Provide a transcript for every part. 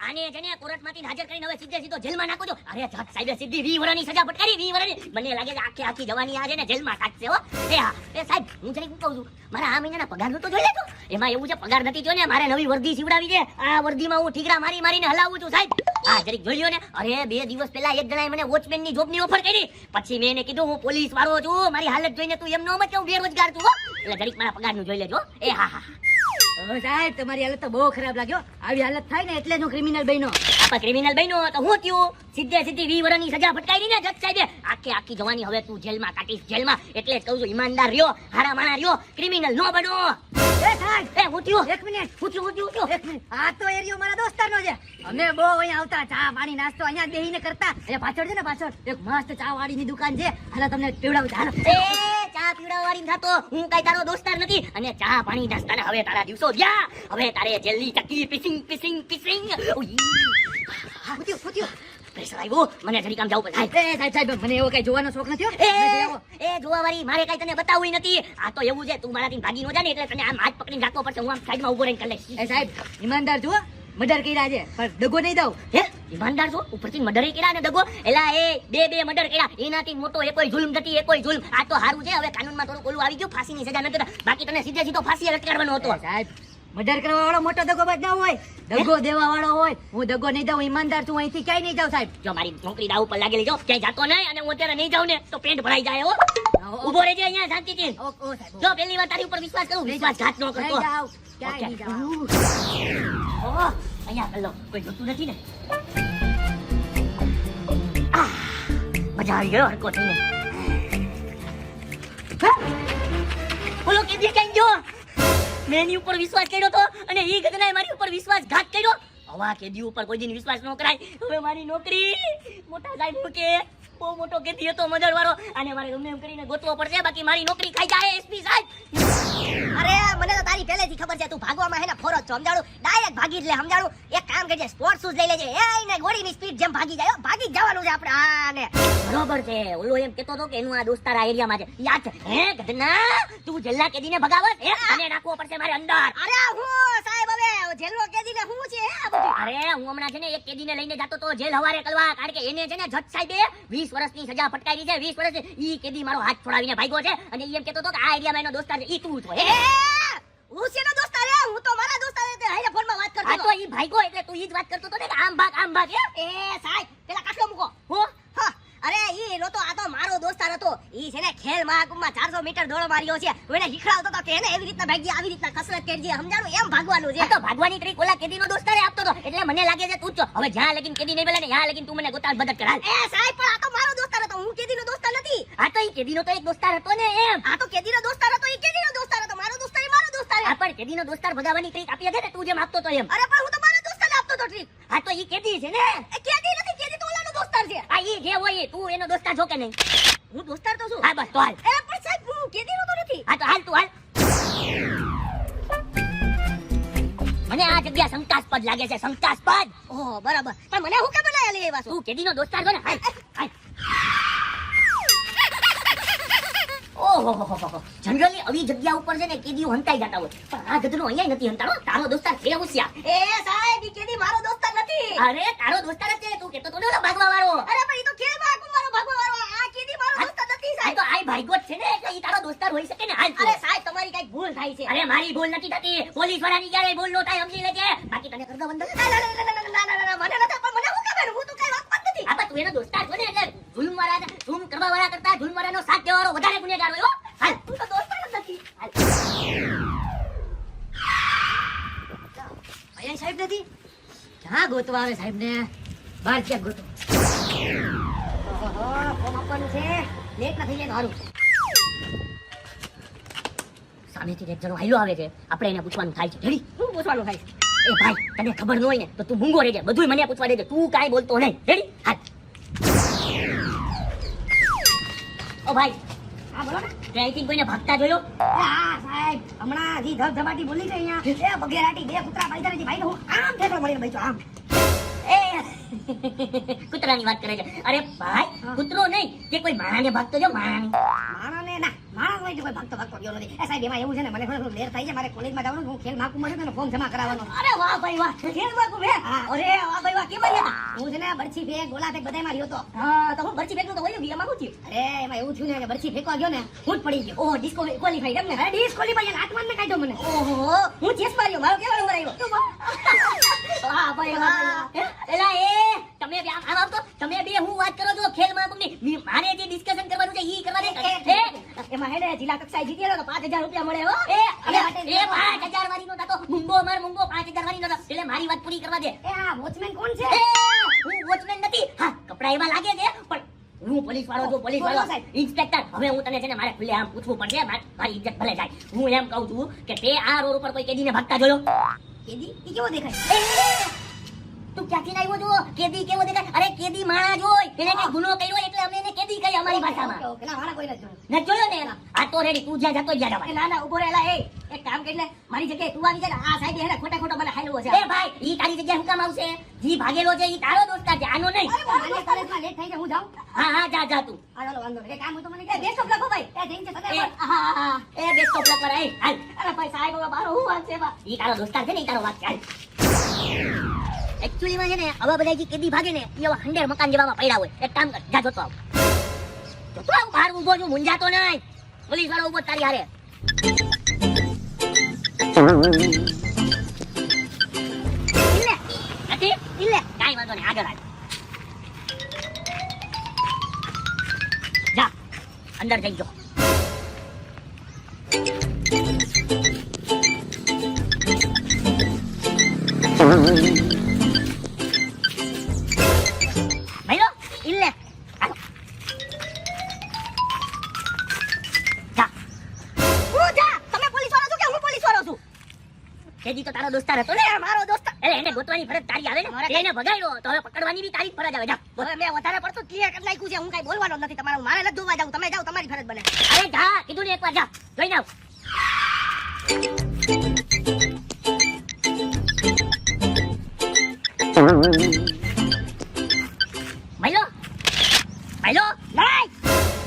આને છે ને કોર્ટમાંથી હાજર કરીને હવે સીધો જેલમાં નાખો છો. અરે જજ સાહેબે સીધી 20 વર્ષની સજા ફટકારી. 20 વર્ષની. મને લાગે છે આખી જવાની આ છે ને જેલમાં કાઢશે હો. એ સાહેબ હું જરીક કહું છું, મારા આ મહિનાના પગારનું તો જોઈ લેજો. એમાં એવું છે પગાર નથી જો ને, મારે નવી વર્દી સીવડાવી છે. આ વર્દીમાં હું ઠીકરા મારીને હલાવું છું સાહેબ. હા જરીક જોઈ લ્યો ને. અરે 2 દિવસ પહેલા એક જણાએ મને વોચમેનની જોબની ઓફર કરી. પછી મેં એને કીધું હું પોલીસ વાળો છું, મારી હાલત જોઈને તું એમ ન સમજ કે હું બેરોજગાર છું. એટલે જરીક મારા પગારનું જોઈ લેજો. હા સાહેબ તમારી હાલત તો બહુ ખરાબ લાગ્યો. આવી હાલત થાય ને એટલે જ હું ક્રિમિનલ બન્યો. આપણે ક્રિમિનલ બન્યો તો હું થયું? સીધી 20 વર્ષની સજા ફટકારી ને જજ સાહેબે. આખી જવાની હવે તું જેલમાં કાઢીશ, જેલમાં. એટલે જ કહું છું ઈમાનદાર રહ્યો, હારા માણા રહ્યો, ક્રિમિનલ નો બનો. હું થયું? એક મિનિટ. હું થયું? એક મિનિટ. આ તો એરિયો મારા દોસ્તારનો છે. અમે બહુ અહીંયા આવતા, ચા પાણી નાસ્તો અહીંયા બેહીને કરતા. એટલે પાછળ છે ને પાછળ એક મસ્ત ચા વાળીની દુકાન છે. હાલો તમને પીવડાવું. હાલો. ચા પીવડાવવાની થતો હું કઈ તારો દોસ્તાર નથી. અને ચા પાણી નાસ્તાના હવે તારા દિવસો ગયા. હવે તારે જેલની ચક્કી પીસિંગ. પૂછ્યું. પ્રેશર આવ્યો. મને જરી કામ જવું પડે. સાહેબ મને એવો કઈ જોવાનો શોખ નથી. એ જોવાવાળી મારે કઈ તને બતાવવું નથી. આ તો એવું છે તું મારાથી ભાગી ન જા ને એટલે તને આમ હાથ પકડીને રાખવો પડશે. હું આમ સાઈડમાં ઊભો રહીને કરી લઈશ. સાહેબ ઈમાનદાર જુઓ, મર્ડર કર્યા છે પણ દગો નહીં દઉં. હે ઈમાનદાર છો? ઉપરથી મર્ડર કર્યા ને દગો? એલા એ બે મર્ડર કર્યા. એનાથી મોટો એ કોઈ જુલ્મ નથી, એ કોઈ જુલ્મ. આ તો હારું છે હવે કાનૂનમાં થોડું ઓલું આવી ગયું, ફાંસીની સજા નથી. બાકી તને સીધો ફાંસી લટકાડવાનો હતો. સાહેબ મર્ડર કરવા વાળો મોટો દગો બાદ ના હોય, દગો દેવા વાળો હોય. હું દગો નહીં દઉં, ઈમાનદાર છું, અહીંથી ક્યાંય નહીં જાઉં સાહેબ. જો મારી નોકરી દાવ પર લાગેલી, જો ક્યાંય જાતો નહીં અને હું અત્યારે નહીં જાઉં ને તો પેન્ટ ભરાઈ જાય. હો ઉભો રહેજે અહીંયા શાંતિથી. જો પહેલી વાર તારી ઉપર વિશ્વાસ કરું, વિશ્વાસઘાત ન કરતો. ક્યાંય નહીં જાઉં. અહીંયા કર લો, કોઈ જોતું નથી ને. મજા આવી ગયો હરકો થઈને. બોલો કેદી કઈ ગયો? મેં એની ઉપર વિશ્વાસ કર્યો તો અને ઈ ગધનાએ મારી ઉપર વિશ્વાસઘાત કર્યો. હવા કેદી ઉપર કોઈ દિન વિશ્વાસ ન કરાય. હવે મારી નોકરી મોટા સાહેબ કે બહુ મોટો કેદી હતો મજર વાળો, અને મારે ગમે એમ કરીને ગોતવો પડશે, બાકી મારી નોકરી ખાઈ જાય. એસપી સાહેબ અરે મને તો તારી પહેલેથી ખબર છે તું ભાગવામાં હે ને ફોરો જ છો, સમજાડું. ડાયરેક્ટ ભાગી જ લે, સમજાડું. એક કામ કરજે, સ્પોર્ટ શૂઝ લઈ લેજે. એને ગોળીની સ્પીડ જેમ ભાગી જાય, ભાગી જ જવાનું છે આપણે. આને બરોબર છે. ઓલો એમ કેતો હતો કે એનું આ દોસ્તાર આ એરિયામાં છે. યાદ છે? હે ગધના, તું જેલના કેદીને ભગાવત? હે અને રાખવો પડશે મારે અંદર. અરે હું સાહેબ હવે જેલનો કેદીને હું છે આ બધું? અરે હું હમણાં છે ને એક કેદીને લઈને જાતો તો જેલ હવારે કલવા, કારણ કે એને છે ને જજ સાહેબે 20 વર્ષની સજા ફટકારી છે. 20 વર્ષ ઈ કેદી મારો હાથ છોડાવીને ભાગ્યો છે અને ઈ એમ કેતો હતો કે આ એરિયામાં એનો દોસ્તાર છે. ઈ તું છો? હે હું શેનો દોસ્તાર હે? હું તો મારા દોસ્તાર હે, હાઈલે ફોનમાં વાત કરતો આ તો ઈ ભાગ્યો એટલે તું ઈ જ વાત કરતો તો ને કે આમ ભાગ હે. એ સાહેબ પેલા કાટલો મૂકો. હો હા અરે ઈ નતો, આ તો મારો દોસ્તાર હતો. ઈ છે ને ખેલ મહાકુંભમાં 400 મીટર દોડ માર્યો છે. હું એને શીખડાવતો હતો કે એને એવી રીતના ભાગી, આવી રીતના કસરત કરજે, સમજાણું? એમ ભાગવાનું છે. આ તો ભાગવાની ટ્રીક ઓલા કેદીનો દોસ્તારે આપતો તો. એટલે મને લાગે છે તું જ છો. હવે જ્યાં લગીન કેદી નહીં બોલે ને ત્યાં લગીન તું મને ગોતાળ મદદ કરાલ. એ સાહેબ પણ આ તો મારો દોસ્તાર હતો, હું કેદીનો દોસ્તાર નથી. આ તો ઈ કેદીનો તો એક દોસ્તાર હતો ને એમ. આ તો કેદીનો દોસ્તાર હતો, ઈ કેદીનો દોસ્તાર હતો. મારો દોસ્તાર ઈ મારો દોસ્તાર આ હે. પણ કેદીનો દોસ્તાર ભગાવાની ટ્રીક આપી હતી ને તું જેમ આપતો તો એમ. અરે પણ હું તો મારા દોસ્તારને આપતો તો ટ્રીક. આ તો ઈ કેદી છે ને. એ કેદી નથી, કેદી તો ઓલાનો દોસ્તાર છે. આ ઈ જે હોય એ તું એનો દોસ્તાર છો કે નહીં? હું દોસ્તાર તો છું. હા બસ તો હાલ. એ પણ સાહેબ હું કેદીનો તો નથી. હા તો હાલ તું હાલ. મને આ જગ્યા શંકાસ્પદ લાગે છે, શંકાસ્પદ. ઓહ બરાબર, પણ મને હું કે બનાયા લઈ આવ્યા છો? તું કેદીનો દોસ્તાર છો ને? હાલ હાલ. ઓહો જનરલી આવી જગ્યા ઉપર છે ને કેદીઓ હંતાઈ જતા હોય, પણ આ ગધનો અહીંયા નથી હંતાડો. તારો દોસ્તાર છે હોશિયાર. એ સાહેબ ઈ કેદી મારો દોસ્તાર નથી. અરે તારો દોસ્તાર જ છે. તું કેતો તો ને ઓલો ભાગવા વાળો. અરે પણ ઈ તો ખેલ મહાકુંભ મારો ભાગવા વાળો. આ કેદી મારો દોસ્તાર નથી આ સાહેબ. તો આઈ ભાગ્યો જ છે ને, એટલે ઈ તારો દોસ્તાર હોઈ શકે ને. હાલ તું. અરે સાહેબ તમારી કઈક ભૂલ થાય છે. અરે મારી ભૂલ નથી થતી. પોલીસ વાળાની ક્યારેય ભૂલ ન થાય, સમજી લેજે. બાકી તને કરદો બંધ. ના, મને નથી, પણ મને હું ખબર, હું તો કઈ વાત નથી. આ તું એનો દોસ્તાર છો ને, એટલે જુલ્મ કરવા વાળા કરતા જુલ્મ વાળાનો સાથ દેવા વાળો વધારે ગુનેગાર હોય. હાલ હું તો દોસ્તાર જ નથી. હાલ. અહીંયા સાહેબ નથી. ક્યાં ગોતવા આવે સાહેબ ને? બહાર ક્યાં ગોતો? ઓહો ફોન આપવાનું છે, લેટ ના થઈ જાય તો સારું. સામેથી એક જણો હાલ્યો આવે છે, આપણે એને પૂછવાનું થાય છે. રેડી? શું પૂછવાનું થાય? એ ભાઈ તને ખબર ન હોય ને તો તું મૂંગો રહેજે, બધુંય મને પૂછવા દેજે, તું કાંઈ બોલતો નહીં. રેડી? હાલ. ઓ ભાઈ હા બોલો ને. તે અહીંથી કોઈને ભાગતા જોયો? હા સાહેબ હમણાં હજી ધબધબાટી બોલી છે અહીંયા. એ બગેરાટી બે કૂતરા પાડી દે ભાઈ, હું આમ ઠેકડો મળીને બેઠો આમ. એ કૂતરાની વાત કરે છે. અરે ભાઈ, કૂતરો નહીં, તે કોઈ માણાને ભાગતો જો, માણાને. માણસને ના, માણસ હોય તો કોઈ ભાગતો ગયો નથી. એ સાહેબ, એમાં એવું છે ને, મને થોડું દેર થાય છે, મારે કોલેજમાં જવાનું, હું ખેલ મહાકુંભમાં છું, તો ફોર્મ જમા કરાવવાનું. અરે વાહ ભાઈ વાહ, ખેલ મહાકુંભ હે? હા. અરે વાહ ભાઈ વાહ, કેમ રહ્યા હતા? હું છે ને બરછી ફેંક, ગોલા ફેંક બધાયમાં રહ્યો તો. હા, તો હું બરછી ફેંકનું તો હોય ને, એમાં શું થયું? અરે એમાં એવું થયું ને કે બરછી ફેંકવા ગયો ને, હું જ પડી ગયો. ઓહો, ડિસ્કોલિફાઈડ એમ ને? અરે ડિસ્કોલિફાઈ હાથમાં ને કાઢ્યો મને. ઓહો, હું ચેસ માર્યો, મારો કેવો નંબર આવ્યો? વાહ ભાઈ વાહ ભાઈ વાહ. હે? એલા એ, તમે બે આમ આવતો, તમે બે હું વાત કરો છો ખેલ મહાકુંભની? મારે જે ડિસ્કશન કરવાનું છે ઈ કરવા દે. હે? એમાં હે ને જિલ્લા કક્ષાએ જીત્યો તો 5000 રૂપિયા મળે હો. એ 5000 વાળીનો થતો, મૂંગો માર મૂંગો 5000 વાળીનો થતો. એટલે મારી વાત પૂરી કરવા દે. એ આ વોચમેન કોણ છે? એ, હું વોચમેન નથી. હા, કપડા એવા લાગે છે, પણ હું પોલીસ વાળો છું, પોલીસ વાળો. સાહેબ. ઇન્સ્પેક્ટર, હવે હું તને છે ને મારે ખુલ્લે આમ પૂછવું પડશે, મારી ઇજ્જત ભલે જાય. હું એમ કહું છું કે તે આ રોડ ઉપર કોઈ કેદીને ભાગતા જોયો? કેદી ઈ કેવો દેખાય? એ, તું ક્યાંથી આવ્યો છો? કેદી કેવો દેખાય? અરે કેદી માણા જ હોય, એને કઈ ગુનો કર્યો એટલે અમે એને કેદી કહી અમારી ભાષામાં. ઓકે, ઓકે, ના મારા કોઈ નથી જોયું. ન જોયો ને? આ તો રેડી, તું જ્યાં જતો જ્યાં એ જવાય. ના ના ઉભો રહેલા. એ એક કામ કરી લે, મારી જગ્યાએ તું આવી જા ને. આ સાહેબ હે ને ખોટા ખોટા મને હાલ્યો છે. એ ભાઈ, ઈ તારી જગ્યાએ હું કામ આવશે? જી ભાગેલો છે ઈ તારો દોસ્તાર છે, આનો નહીં. મારે કોલેજમાં લેટ થઈ જાય, હું જાઉં. હા હા, જા જા તું. આ ચાલો વાંધો નહીં. એ કામ હોય તો મને કહે. બેસ્ટ ઓફ લખો ભાઈ. એ જઈને છે એ, સદાય. હા હા, એ બેસ્ટ ઓફ લક પર આય, હાલ. અરે ભાઈ સાહેબ હવે મારો હું વાત છે બા. ઈ તારો દોસ્તાર છે ને, ઈ તારો વાત છે, હાલ. Actually માં છે ને, આવા બધા જે કેદી ભાગે ને, ઈ આવા ખંડેર મકાન જેવામાં પડ્યા હોય. એક કામ કર, જા જોતો આવ. જોતો આવ, બહાર ઊભો છું, મૂંઝાતો નહીં. પોલીસ વાળો ઊભો તારી હારે. ઇલે, નથી? ઇલે, કાંઈ વાંધો નહીં, આગળ હાલ. જા, અંદર જઈ જો. ભાઈલો, ઇલે, હાલો. જા. હું જા. તમે પોલીસ વાળો છો કે હું પોલીસ વાળો છું? કેદી તો તારો દોસ્તાર હતો ને, મારો દોસ્તાર. એટલે એને ગોતવાની ફરજ તારી આવે ને, તે એને ભગાડ્યો તો હવે પકડવાની બી તારી જ ફરજ આવે. જા. હવે મેં વધારે પડતું ક્લિયર કરી નાખ્યું છે. હું કાંઈ બોલવાનો જ નથી તમારે. મારે નથી જોવા જાવ. તમે જાઓ, તમારી ફરજ બને. અરે જા, કીધું ને એકવાર જા, જોઈને આવ. ભાઈલો, ભાઈલો, નહીં.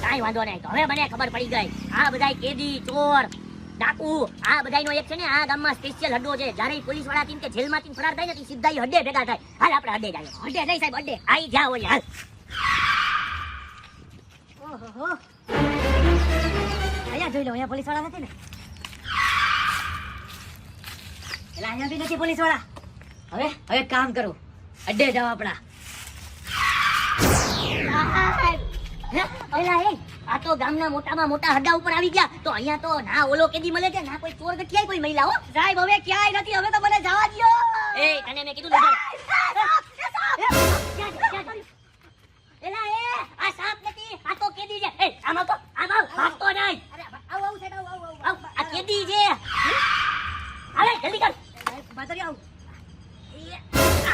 કાંઈ વાંધો નહીં, તો હવે મને ખબર પડી ગઈ. આ બધાય કેદી, ચોર, ડાકુ, આ બધાયનો એક છે ને આ ગામમાં સ્પેશિયલ હડ્ડો છે. જ્યારે પોલીસ વાળા ટીમ કે જેલમાંથી ફરાર થાય ને, તે સીધા ઈ હડ્ડે ભેગા થાય. હાલ આપણે હડ્ડે જાય. અડે નહીં સાહેબ, અડે. આઈ જા ઓય, હાલ. ઓહો. અહીંયા જોઈ લો, અહીંયા પોલીસ વાળા નથી ને. એટલે અહીંયા બી નથી પોલીસ વાળા. હવે હવે એક કામ કરો, અડે જાઓ આપણા. હે? એલા એ, આ તો ગામના મોટામાં મોટા હડ્ડા ઉપર આવી ગયા. તો અહીંયા તો ના ઓલો કેદી મળે છે, ના કોઈ ચોર ગઠિયાય કોઈ મહિલા, હો. સાહેબ હવે ક્યાંય નથી. હવે તો મને જવા દ્યો. એ તને મેં કીધું ને, એલા એ, આ સાપ નથી, આ તો કેદી છે. એ આમ આવ તો, આમ આવ, ભાગતો નહીં. અરે આવ આવ સાહેબ, આવ આવ આવ, આ કેદી છે. હાલે જલ્દી કર. બાતરી આવ.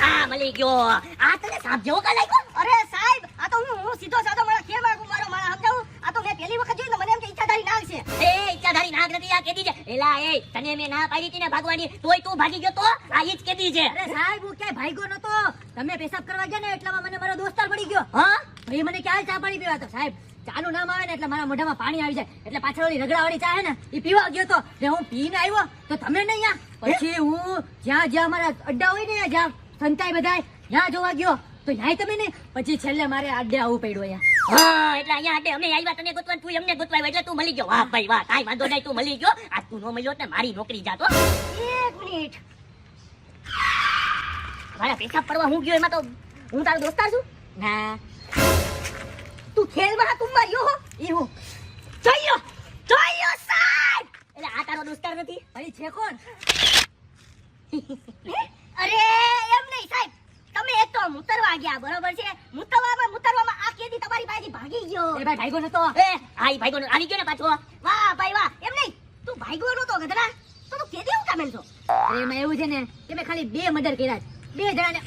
આ મળી ગયો. આ તને સાપ જેવો કા લાગ્યો? અરે સાહેબ, આ તો હું સીધો સાધો મારા ખેર મારું મારો મારા સમજાવું. આ તો મેં પહેલી વખત જોયું તો મને એમ કે ઈચ્છાધારી નાગ છે. એ ઈચ્છાધારી નાગ નથી, આ કેદી છે. એલા એ, તને મેં ના પાડી હતી ને ભાગવાની, તોય તું ભાગી ગયો તો? આ ઈ જ કેદી છે. અરે સાહેબ, હું ક્યાંય ભાગ્યો નતો. તમે પેશાબ કરવા ગયા ને એટલામાં મને મારો દોસ્તાર પડી ગયો. હા? ભાઈ મને ક્યાં ચા પાણી પીવા તો સાહેબ ચાનું નામ આવે ને એટલે મારા મોઢામાં પાણી આવી જાય. એટલે પાછળ ઓલી રગડાવાળી ચા હે ને એ પીવા ગયો તો. ને હું પીને આવ્યો તો તમે નહીં અહીંયા. પછી હું જ્યાં જ્યાં મારા અડ્ડા હોય ને જ્યાં સંતાય બધાય ત્યાં જોવા ગયો તો ન્યાય તમે નહીં. પછી છેલ્લે મારે અડ્ડે આવવું પડ્યું અહીંયા. હા, એટલે અહીંયા આડે અમે આવ્યા તને ગોતવા, તું અમને ગોતવા આવ્યો, એટલે તું મળી ગયો. વાહ ભાઈ વાહ, કાંઈ વાંધો નહીં, તું મળી ગયો. આ તું નો મળ્યો ને મારી નોકરી જાતો. એક મિનિટ. મારા પેશાબ પડવા હું ગયો, એમાં તો હું તારો દોસ્તાર છું. ના તું ખેલમાં તું માર્યો હો. ઈ હું જોયો જોયો સાહેબ. એટલે આ તારો દોસ્તાર નથી? અહીં છે કોણ? અરે એમ નહીં સાહેબ, તમે એક તો મુતરવા ગયા બરોબર છે. મુતરવામાં આ કેદી તમારી પાસેથી ભાગી ગયો. એ ભાઈ ભાઈગો નતો. એ આઈ ભાઈગો આવી ગયો ને પાછો. વાહ ભાઈ વાહ. એમ નહીં, તું ભાઈગો નતો ગધડા, તો તું કેદી હું કામેલ છો? અરે એમાં એવું છે ને કે મેં ખાલી 2 મર્ડર કર્યા છે. 2 જણાને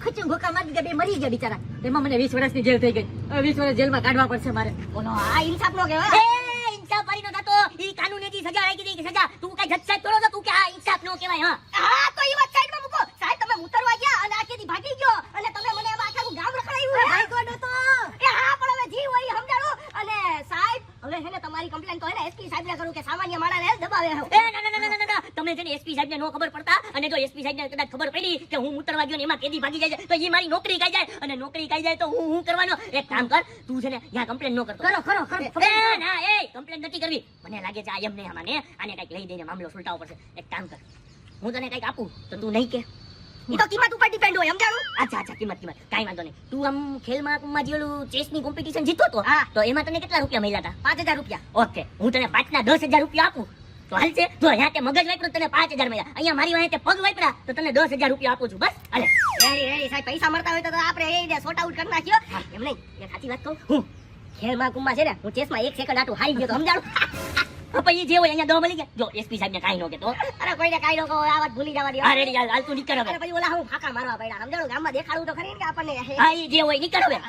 ખચું ગોકા મારી દીધા. 2 મરી ગયા બિચારા. તેમાં મને 20 વર્ષની જેલ થઈ ગઈ. હવે 20 વર્ષ જેલમાં કાઢવા પડશે મારે. બોલો આ ઇન્સાફ નો કહેવાય. એ ઇન્સાફ વાળી નો થતો, ઈ કાનૂનેથી સજા રાખી દે કે સજા. તું કઈ જજ સાહેબ થોડો છો, તું કે આ ઇન્સાફ નો કહેવાય. હા હા તો એ વાત સાઈડમાં મૂકો. સાહેબ તમે મુતરવા ગયા અને આ કેદી ભાગી ગયો અને તમે કે એસપી સાહેબને નો ખબર પડતા, અને જો એસપી સાહેબને કદાચ ખબર પડી કે હું ઉતરવા ગયો ને એમાં કેદી ભાગી જાય તો એ મારી નોકરી ખાઈ જાય, અને નોકરી ખાઈ જાય તો હું કરવાનો. એક કામ કર, તું છે ને ત્યાં કમ્પ્લેન નો કરતો. કરો એ ના, એ કમ્પ્લેન નથી કરવી. મને લાગે છે આ એમ નહીં, આને કઈક લઈ દઈને મામલો સુલટાવવો પડશે. એક કામ કર, હું તને કઈક આપું તો તું નહીં કે. ઈ તો કિંમત ઉપર ડિપેન્ડ હોય, સમજાણું? અચ્છા કિંમત કાંઈ વાંધો નહીં. તું આમ ખેલ મહાકુંભમાં જે ઓલું ચેસની કોમ્પિટિશન જીતો તો, હા. તો એમાં તને કેટલા રૂપિયા મળ્યા હતા? 5000 રૂપિયા. ઓકે, હું તને 5 ના 10,000 રૂપિયા આપું તો હાલશે? જો અહીંયા તે મગજ વાપર્યું તને 5000 મળ્યા, અહીંયા મારી વાંહે તે પગ વાપર્યા તો તને 10,000 રૂપિયા આપું છું. બસ હાલે. રેડી સાહેબ, પૈસા મળતા હોય તો આપણે એ રીતે સોર્ટ આઉટ કરી નાખ્યો. એમ નહીં, એક સાચી વાત કહું, હું ખેલ મહાકુંભમાં છે ને, હું ચેસમાં 1 સેકન્ડ આટલું હારી ગયો તો, સમજાણું? પછી જે હોય અહીંયા દો મળી ગયા. જો એસપી સાહેબને કાંઈ ન કહેતો. અરે કોઈને કાંઈ ન કહો, આ વાત ભૂલી જવાની. હા રેડી, હાલ તું નીકળ હવે. અને પછી ઓલા હું ફાંકા મારવા પડ્યા, સમજાણું? ગામમાં દેખાડવું તો ખરી ને કે આપણને હા, ઈ જે હોય નીકળ હવે.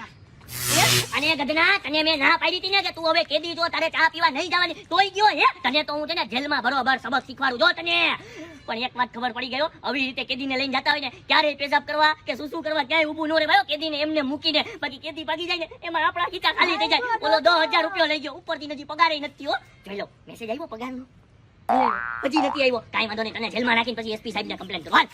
અને ગધના, તને મેં ના પાડી હતી ને કે તું હવે કેદી જો તારે ચા પીવા નહીં જવાની, તોય ગયો હે? તને તો હું છે ને જેલમાં બરોબર સબક શીખવાડું જો તને. પણ એક વાત ખબર પડી ગયો, આવી રીતે કેદીને લઈને જતા હોય ને, ક્યારે પેશાબ કરવા કે શું કરવા ક્યાંય ઊભું ન રહેવાય. કેદીને એમને મૂકીને બાકી કેદી ભાગી જાય ને એમાં આપણા ખીચા ખાલી થઈ જાય. ઓલો 10,000 રૂપિયા લઈ ગયો, ઉપરથી નથી પગારે નથી. હો જોઈ લો, મેસેજ આવ્યો પગારનો? હજી નથી આવ્યો. કાંઈ વાંધો નહીં, તને જેલમાં નાખીને પછી એસપી સાહેબને કમ્પ્લેન કરો. હાલ.